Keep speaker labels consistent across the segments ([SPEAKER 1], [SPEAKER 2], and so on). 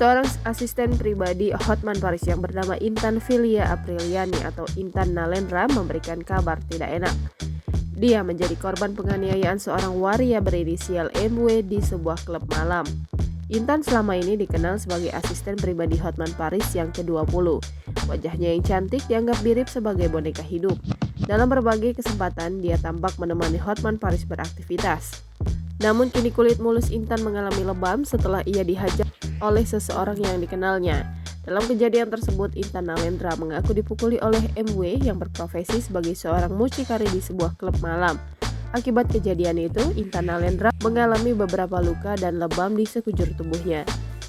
[SPEAKER 1] Seorang asisten pribadi Hotman Paris yang bernama Intan Filia Apriliani atau Intan Nalendra memberikan kabar tidak enak. Dia menjadi korban penganiayaan seorang waria berinisial MW di sebuah klub malam. Intan selama ini dikenal sebagai asisten pribadi Hotman Paris yang ke-20. Wajahnya yang cantik dianggap mirip sebagai boneka hidup. Dalam berbagai kesempatan, dia tampak menemani Hotman Paris beraktivitas. Namun kini kulit mulus Intan mengalami lebam setelah ia dihajar oleh seseorang yang dikenalnya. Dalam kejadian tersebut, Intan Nalendra mengaku dipukuli oleh MW yang berprofesi sebagai seorang mucikari di sebuah klub malam. Akibat kejadian itu, Intan Nalendra mengalami beberapa luka dan lebam di sekujur tubuhnya.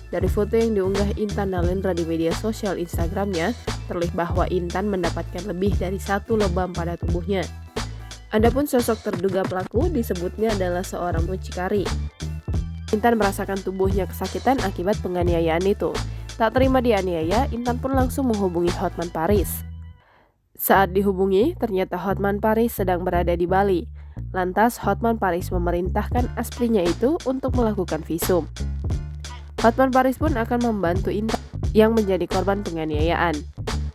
[SPEAKER 1] Dari foto yang diunggah Intan Nalendra di media sosial Instagramnya, terlihat bahwa Intan mendapatkan lebih dari 1 lebam pada tubuhnya. Adapun sosok terduga pelaku disebutnya adalah seorang mucikari. Intan merasakan tubuhnya kesakitan akibat penganiayaan itu. Tak terima dianiaya, Intan pun langsung menghubungi Hotman Paris. Saat dihubungi, ternyata Hotman Paris sedang berada di Bali. Lantas Hotman Paris memerintahkan asprinya itu untuk melakukan visum. Hotman Paris pun akan membantu Intan yang menjadi korban penganiayaan.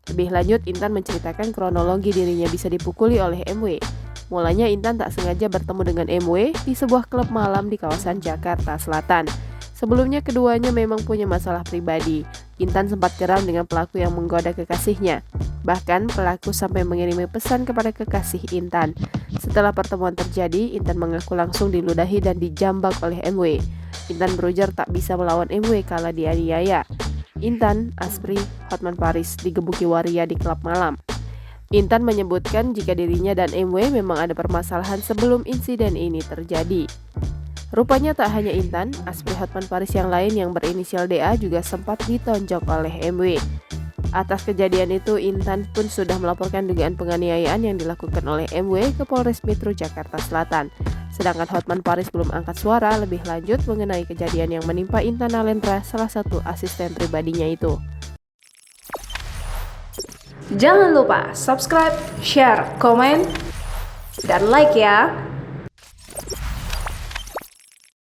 [SPEAKER 1] Lebih lanjut, Intan menceritakan kronologi dirinya bisa dipukuli oleh MW. Mulanya Intan tak sengaja bertemu dengan MW di sebuah klub malam di kawasan Jakarta Selatan. Sebelumnya keduanya memang punya masalah pribadi. Intan sempat geram dengan pelaku yang menggoda kekasihnya. Bahkan pelaku sampai mengirimi pesan kepada kekasih Intan. Setelah pertemuan terjadi, Intan mengaku langsung diludahi dan dijambak oleh MW. Intan berujar tak bisa melawan MW kala dianiaya. Intan, Aspri, Hotman Paris digebuki waria di klub malam. Intan menyebutkan jika dirinya dan MW memang ada permasalahan sebelum insiden ini terjadi. Rupanya tak hanya Intan, Aspri Hotman Paris yang lain yang berinisial DA juga sempat ditonjok oleh MW. Atas kejadian itu, Intan pun sudah melaporkan dugaan penganiayaan yang dilakukan oleh MW ke Polres Metro Jakarta Selatan. Sedangkan Hotman Paris belum angkat suara lebih lanjut mengenai kejadian yang menimpa Intan Nalendra, salah satu asisten pribadinya itu.
[SPEAKER 2] Jangan lupa subscribe, share, komen, dan like ya!